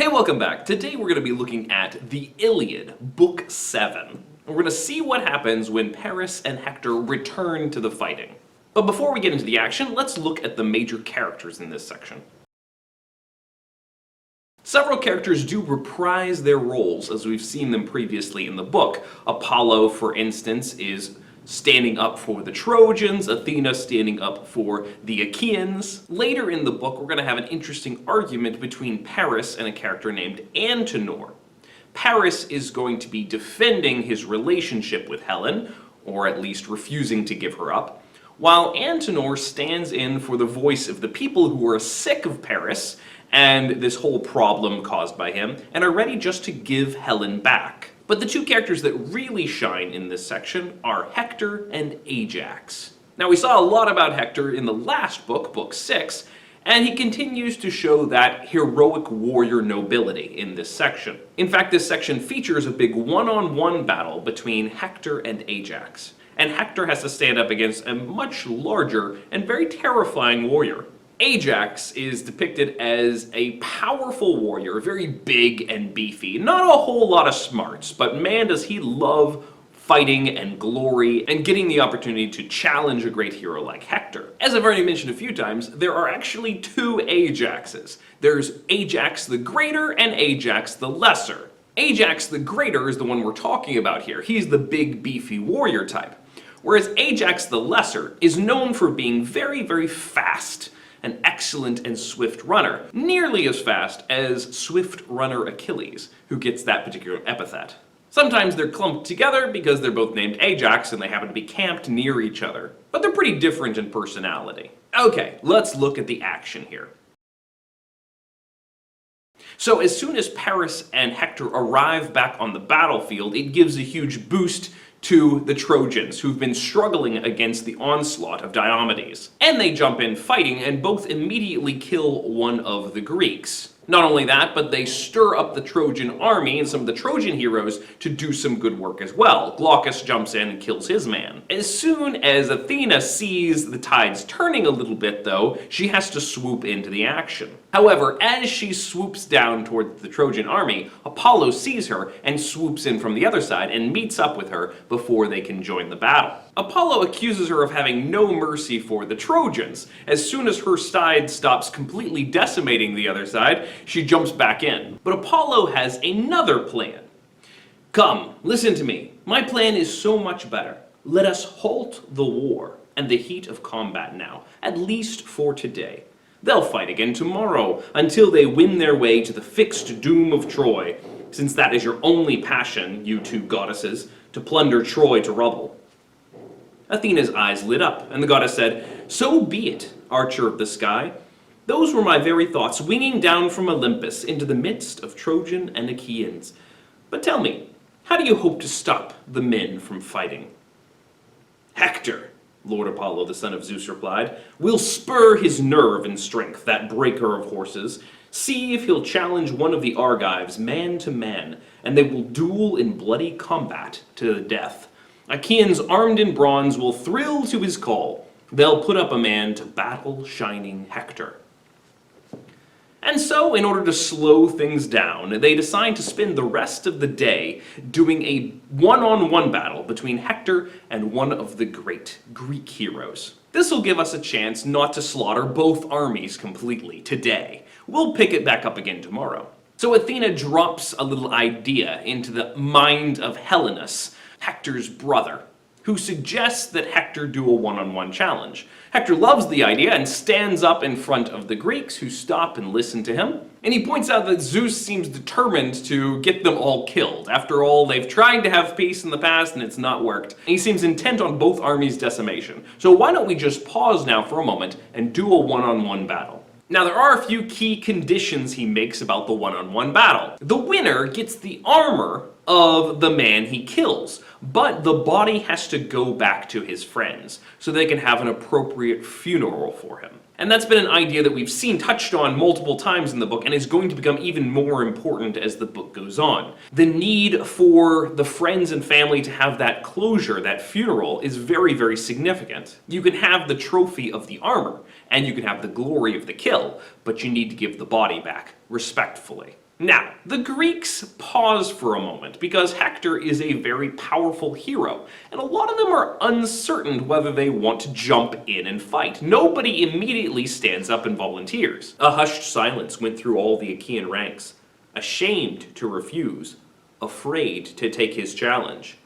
Hey, welcome back. Today we're going to be looking at the Iliad, Book 7. We're going to see what happens when Paris and Hector return to the fighting. But before we get into the action, let's look at the major characters in this section. Several characters do reprise their roles as we've seen them previously in the book. Apollo, for instance, is standing up for the Trojans, Athena standing up for the Achaeans. Later in the book, we're going to have an interesting argument between Paris and a character named Antenor. Paris is going to be defending his relationship with Helen, or at least refusing to give her up, while Antenor stands in for the voice of the people who are sick of Paris and this whole problem caused by him, and are ready just to give Helen back. But the two characters that really shine in this section are Hector and Ajax. Now, we saw a lot about Hector in the last book, Book 6, and he continues to show that heroic warrior nobility in this section. In fact, this section features a big one-on-one battle between Hector and Ajax. And Hector has to stand up against a much larger and very terrifying warrior. Ajax is depicted as a powerful warrior, very big and beefy. Not a whole lot of smarts, but man does he love fighting and glory and getting the opportunity to challenge a great hero like Hector. As I've already mentioned a few times, there are actually two Ajaxes. There's Ajax the Greater and Ajax the Lesser. Ajax the Greater is the one we're talking about here. He's the big beefy warrior type. Whereas Ajax the Lesser is known for being very, very fast, an excellent and swift runner, nearly as fast as swift runner Achilles, who gets that particular epithet. Sometimes they're clumped together because they're both named Ajax and they happen to be camped near each other, but they're pretty different in personality. Okay, let's look at the action here. So as soon as Paris and Hector arrive back on the battlefield, it gives a huge boost to the Trojans, who've been struggling against the onslaught of Diomedes. And they jump in fighting and both immediately kill one of the Greeks. Not only that, but they stir up the Trojan army and some of the Trojan heroes to do some good work as well. Glaucus jumps in and kills his man. As soon as Athena sees the tides turning a little bit, though, she has to swoop into the action. However, as she swoops down toward the Trojan army, Apollo sees her and swoops in from the other side and meets up with her before they can join the battle. Apollo accuses her of having no mercy for the Trojans. As soon as her side stops completely decimating the other side, she jumps back in. But Apollo has another plan. Come, listen to me. My plan is so much better. Let us halt the war and the heat of combat now, at least for today. They'll fight again tomorrow, until they win their way to the fixed doom of Troy, since that is your only passion, you two goddesses, to plunder Troy to rubble. Athena's eyes lit up, and the goddess said, "So be it, archer of the sky. Those were my very thoughts, winging down from Olympus into the midst of Trojan and Achaeans. But tell me, how do you hope to stop the men from fighting?" "Hector," Lord Apollo, the son of Zeus, replied, "will spur his nerve and strength, that breaker of horses. See if he'll challenge one of the Argives man to man, and they will duel in bloody combat to the death. Achaeans armed in bronze will thrill to his call. They'll put up a man to battle shining Hector." And so, in order to slow things down, they decide to spend the rest of the day doing a one-on-one battle between Hector and one of the great Greek heroes. This will give us a chance not to slaughter both armies completely today. We'll pick it back up again tomorrow. So Athena drops a little idea into the mind of Helenus, Hector's brother, who suggests that Hector do a one-on-one challenge. Hector loves the idea and stands up in front of the Greeks, who stop and listen to him. And he points out that Zeus seems determined to get them all killed. After all, they've tried to have peace in the past and it's not worked. And he seems intent on both armies' decimation. So why don't we just pause now for a moment and do a one-on-one battle? Now, there are a few key conditions he makes about the one-on-one battle. The winner gets the armor of the man he kills, but the body has to go back to his friends so they can have an appropriate funeral for him. And that's been an idea that we've seen touched on multiple times in the book and is going to become even more important as the book goes on. The need for the friends and family to have that closure, that funeral, is very, very significant. You can have the trophy of the armor, and you can have the glory of the kill, but you need to give the body back, respectfully. Now, the Greeks pause for a moment because Hector is a very powerful hero, and a lot of them are uncertain whether they want to jump in and fight. Nobody immediately stands up and volunteers. A hushed silence went through all the Achaean ranks, ashamed to refuse, afraid to take his challenge.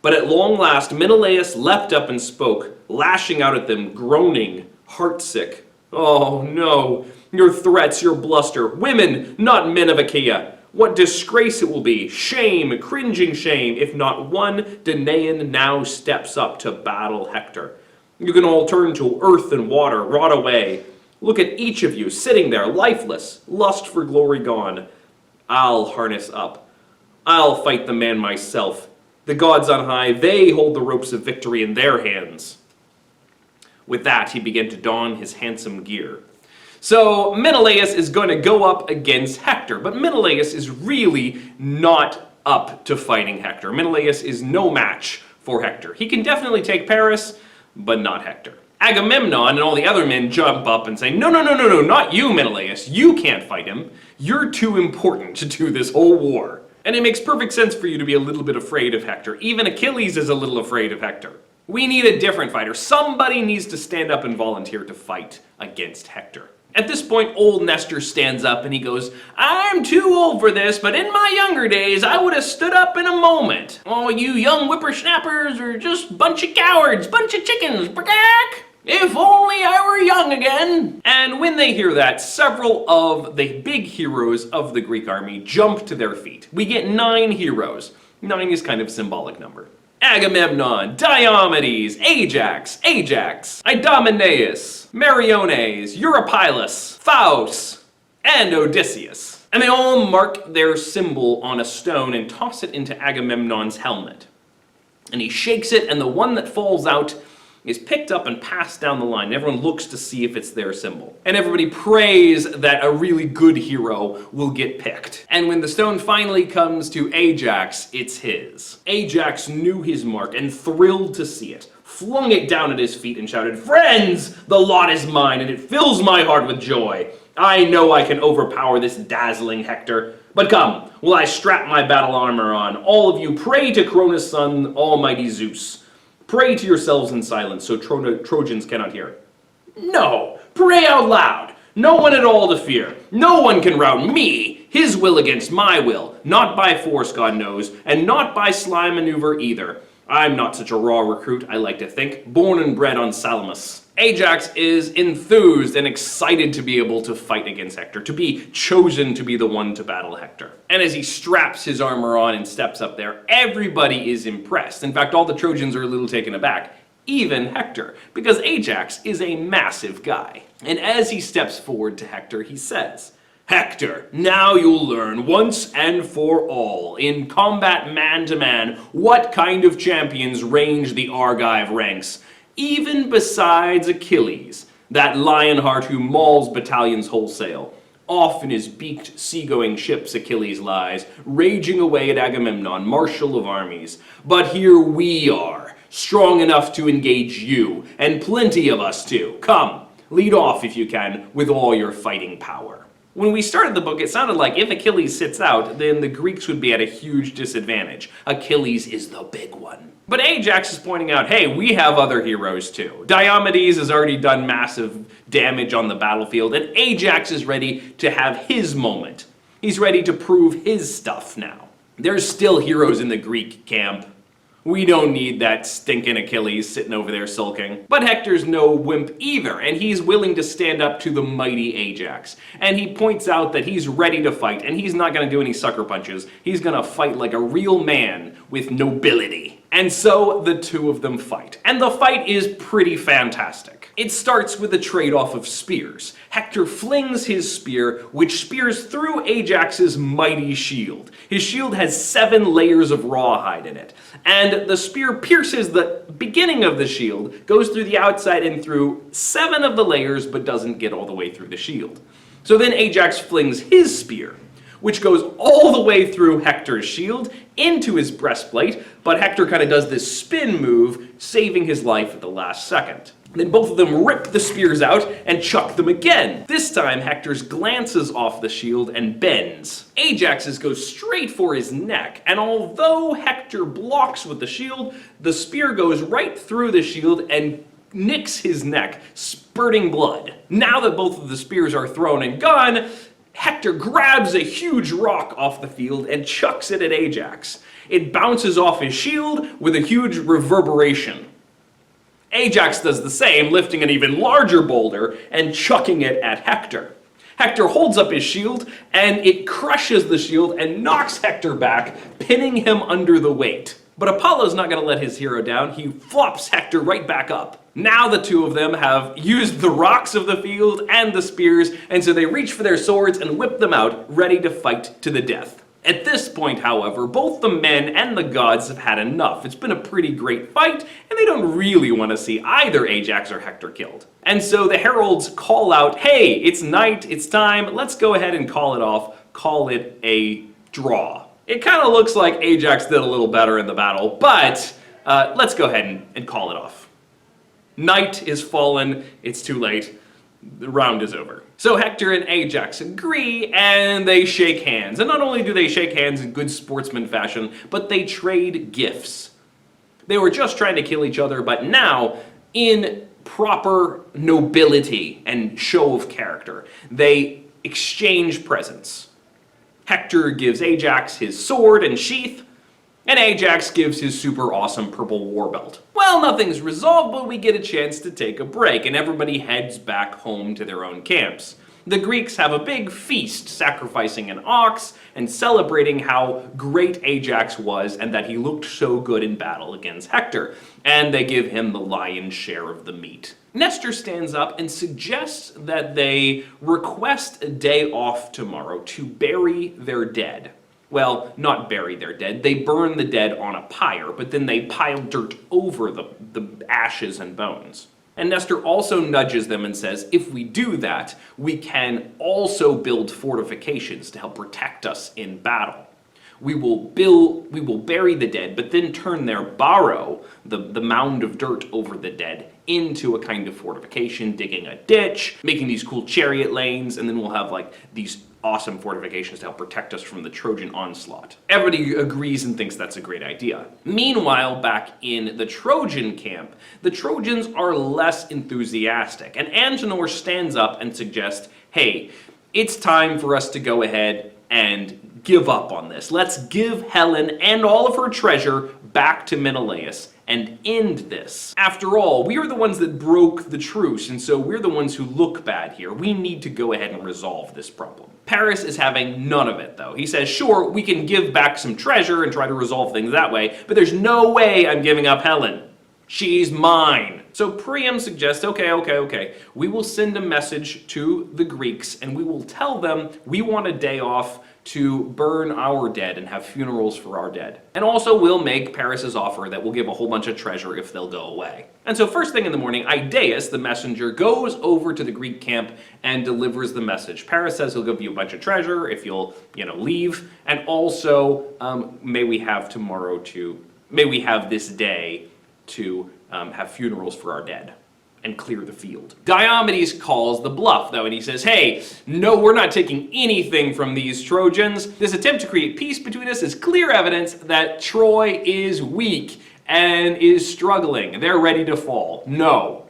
But at long last, Menelaus leapt up and spoke, lashing out at them, groaning, heartsick. "Oh no, your threats, your bluster, women, not men of Achaea. What disgrace it will be, shame, cringing shame, if not one Danaan now steps up to battle Hector. You can all turn to earth and water, rot away. Look at each of you sitting there, lifeless, lust for glory gone. I'll harness up. I'll fight the man myself. The gods on high, they hold the ropes of victory in their hands." With that, he began to don his handsome gear. So Menelaus is going to go up against Hector, but Menelaus is really not up to fighting Hector. Menelaus is no match for Hector. He can definitely take Paris, but not Hector. Agamemnon and all the other men jump up and say, no, not you, Menelaus. You can't fight him. You're too important to do this whole war. And it makes perfect sense for you to be a little bit afraid of Hector. Even Achilles is a little afraid of Hector. We need a different fighter. Somebody needs to stand up and volunteer to fight against Hector. At this point, old Nestor stands up and he goes, "I'm too old for this, but in my younger days, I would have stood up in a moment. Oh, you young whippersnappers are just a bunch of cowards, bunch of chickens, bragack! If only I were young again." And when they hear that, several of the big heroes of the Greek army jump to their feet. We get 9 heroes. 9 is kind of a symbolic number. Agamemnon, Diomedes, Ajax, Idomeneus, Meriones, Eurypylus, Faust, and Odysseus. And they all mark their symbol on a stone and toss it into Agamemnon's helmet. And he shakes it, and the one that falls out is picked up and passed down the line. Everyone looks to see if it's their symbol. And everybody prays that a really good hero will get picked. And when the stone finally comes to Ajax, it's his. Ajax knew his mark and thrilled to see it, flung it down at his feet and shouted, "Friends, the lot is mine, and it fills my heart with joy. I know I can overpower this dazzling Hector. But come, while I strap my battle armor on, all of you pray to Cronus' son, almighty Zeus. Pray to yourselves in silence so Trojans cannot hear." "No, pray out loud. No one at all to fear. No one can rout me, his will against my will. Not by force, God knows, and not by sly maneuver either. I'm not such a raw recruit, I like to think, born and bred on Salamis." Ajax is enthused and excited to be able to fight against Hector, to be chosen to be the one to battle Hector. And as he straps his armor on and steps up there, everybody is impressed. In fact, all the Trojans are a little taken aback, even Hector, because Ajax is a massive guy. And as he steps forward to Hector, he says, "Hector, now you'll learn once and for all, in combat man-to-man, what kind of champions range the Argive ranks. Even besides Achilles, that lionheart who mauls battalions wholesale. Off in his beaked seagoing ships Achilles lies, raging away at Agamemnon, marshal of armies. But here we are, strong enough to engage you, and plenty of us too. Come, lead off if you can, with all your fighting power." When we started the book, it sounded like if Achilles sits out, then the Greeks would be at a huge disadvantage. Achilles is the big one. But Ajax is pointing out, hey, we have other heroes too. Diomedes has already done massive damage on the battlefield, and Ajax is ready to have his moment. He's ready to prove his stuff now. There's still heroes in the Greek camp. We don't need that stinking Achilles sitting over there sulking. But Hector's no wimp either, and he's willing to stand up to the mighty Ajax. And he points out that he's ready to fight, and he's not going to do any sucker punches. He's going to fight like a real man with nobility. And so the two of them fight. And the fight is pretty fantastic. It starts with a trade-off of spears. Hector flings his spear, which spears through Ajax's mighty shield. His shield has 7 layers of rawhide in it. And the spear pierces the beginning of the shield, goes through the outside and through 7 of the layers, but doesn't get all the way through the shield. So then Ajax flings his spear, which goes all the way through Hector's shield into his breastplate, but Hector kind of does this spin move, saving his life at the last second. Then both of them rip the spears out and chuck them again. This time, Hector's glances off the shield and bends. Ajax's goes straight for his neck, and although Hector blocks with the shield, the spear goes right through the shield and nicks his neck, spurting blood. Now that both of the spears are thrown and gone, Hector grabs a huge rock off the field and chucks it at Ajax. It bounces off his shield with a huge reverberation. Ajax does the same, lifting an even larger boulder and chucking it at Hector. Hector holds up his shield, and it crushes the shield and knocks Hector back, pinning him under the weight. But Apollo's not going to let his hero down. He flops Hector right back up. Now the two of them have used the rocks of the field and the spears, and so they reach for their swords and whip them out, ready to fight to the death. At this point, however, both the men and the gods have had enough. It's been a pretty great fight, and they don't really want to see either Ajax or Hector killed. And so the heralds call out, hey, it's night, it's time, let's go ahead and call it off, call it a draw. It kind of looks like Ajax did a little better in the battle, but let's go ahead and call it off. Night is fallen, it's too late, the round is over. So Hector and Ajax agree, and they shake hands. And not only do they shake hands in good sportsman fashion, but they trade gifts. They were just trying to kill each other, but now, in proper nobility and show of character, they exchange presents. Hector gives Ajax his sword and sheath, and Ajax gives his super awesome purple war belt. Well, nothing's resolved, but we get a chance to take a break, and everybody heads back home to their own camps. The Greeks have a big feast, sacrificing an ox and celebrating how great Ajax was and that he looked so good in battle against Hector, and they give him the lion's share of the meat. Nestor stands up and suggests that they request a day off tomorrow to bury their dead. Well, not bury their dead, they burn the dead on a pyre, but then they pile dirt over the ashes and bones. And Nestor also nudges them and says, if we do that, we can also build fortifications to help protect us in battle. We will bury the dead, but then turn their barrow, the mound of dirt over the dead, into a kind of fortification, digging a ditch, making these cool chariot lanes, and then we'll have like these awesome fortifications to help protect us from the Trojan onslaught. Everybody agrees and thinks that's a great idea. Meanwhile, back in the Trojan camp, the Trojans are less enthusiastic, and Antenor stands up and suggests, hey, it's time for us to go ahead and give up on this. Let's give Helen and all of her treasure back to Menelaus and end this. After all, we are the ones that broke the truce, and so we're the ones who look bad here. We need to go ahead and resolve this problem. Paris is having none of it, though. He says, sure, we can give back some treasure and try to resolve things that way, but there's no way I'm giving up Helen. She's mine. So Priam suggests, okay. We will send a message to the Greeks, and we will tell them we want a day off to burn our dead and have funerals for our dead. And also we'll make Paris's offer that we'll give a whole bunch of treasure if they'll go away. And so first thing in the morning, Idaeus, the messenger, goes over to the Greek camp and delivers the message. Paris says he'll give you a bunch of treasure if you'll, leave. And also, may we have this day to have funerals for our dead and clear the field. Diomedes calls the bluff, though, and he says, hey, no, we're not taking anything from these Trojans. This attempt to create peace between us is clear evidence that Troy is weak and is struggling. They're ready to fall. No.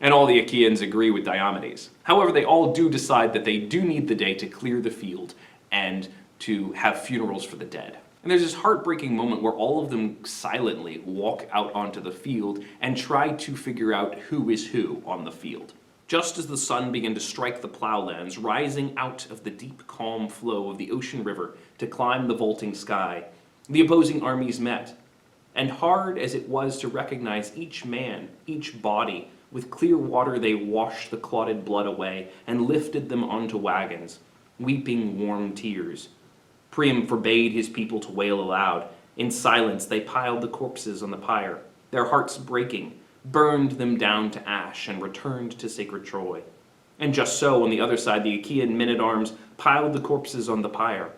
And all the Achaeans agree with Diomedes. However, they all do decide that they do need the day to clear the field and to have funerals for the dead. And there's this heartbreaking moment where all of them silently walk out onto the field and try to figure out who is who on the field. Just as the sun began to strike the plowlands, rising out of the deep, calm flow of the ocean river to climb the vaulting sky, the opposing armies met. And hard as it was to recognize each man, each body, with clear water they washed the clotted blood away and lifted them onto wagons, weeping warm tears. Priam forbade his people to wail aloud. In silence they piled the corpses on the pyre, their hearts breaking, burned them down to ash, and returned to sacred Troy. And just so, on the other side, the Achaean men-at-arms piled the corpses on the pyre,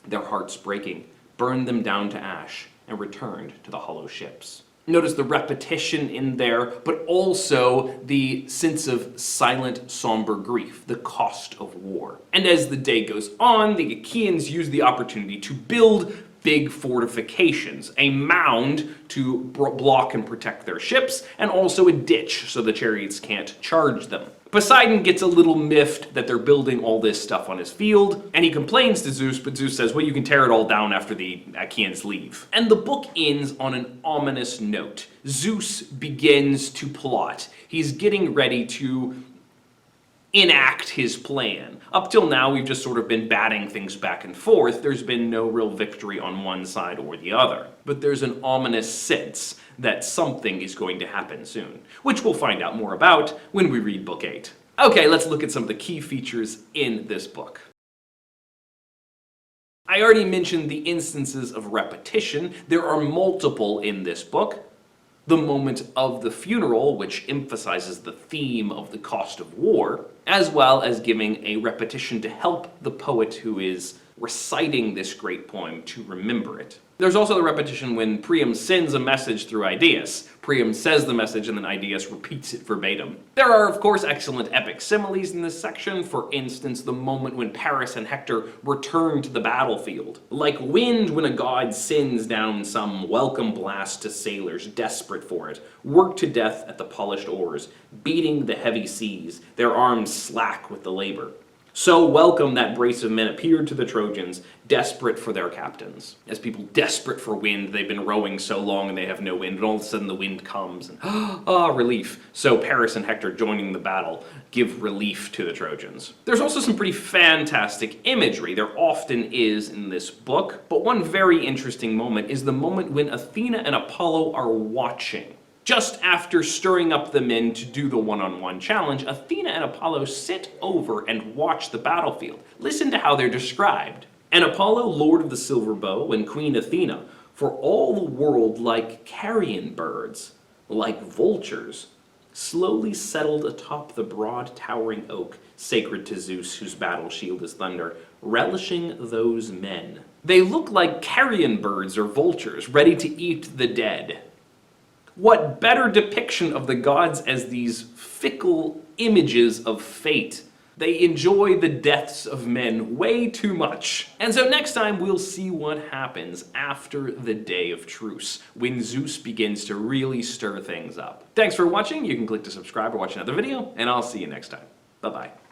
their hearts breaking, burned them down to ash, and returned to the hollow ships. Notice the repetition in there, but also the sense of silent, somber grief, the cost of war. And as the day goes on, the Achaeans use the opportunity to build big fortifications, a mound to block and protect their ships, and also a ditch so the chariots can't charge them. Poseidon gets a little miffed that they're building all this stuff on his field, and he complains to Zeus, but Zeus says, well, you can tear it all down after the Achaeans leave. And the book ends on an ominous note. Zeus begins to plot. He's getting ready to enact his plan. Up till now, we've just sort of been batting things back and forth. There's been no real victory on one side or the other. But there's an ominous sense that something is going to happen soon, which we'll find out more about when we read Book 8. Okay, let's look at some of the key features in this book. I already mentioned the instances of repetition. There are multiple in this book. The moment of the funeral, which emphasizes the theme of the cost of war, as well as giving a repetition to help the poet who is reciting this great poem to remember it. There's also the repetition when Priam sends a message through Idaeus. Priam says the message and then Idaeus repeats it verbatim. There are, of course, excellent epic similes in this section. For instance, the moment when Paris and Hector return to the battlefield. Like wind when a god sends down some welcome blast to sailors desperate for it, worked to death at the polished oars, beating the heavy seas, their arms slack with the labor. So welcome that brace of men appeared to the Trojans, desperate for their captains. As people desperate for wind, they've been rowing so long and they have no wind, and all of a sudden the wind comes and relief. So Paris and Hector joining the battle give relief to the Trojans. There's also some pretty fantastic imagery. There often is in this book, but one very interesting moment is the moment when Athena and Apollo are watching. Just after stirring up the men to do the one-on-one challenge, Athena and Apollo sit over and watch the battlefield. Listen to how they're described. And Apollo, lord of the silver bow, and Queen Athena, for all the world like carrion birds, like vultures, slowly settled atop the broad towering oak, sacred to Zeus, whose battle shield is thunder, relishing those men. They look like carrion birds or vultures, ready to eat the dead. What better depiction of the gods as these fickle images of fate? They enjoy the deaths of men way too much. And so next time we'll see what happens after the day of truce, when Zeus begins to really stir things up. Thanks for watching. You can click to subscribe or watch another video, and I'll see you next time. Bye-bye.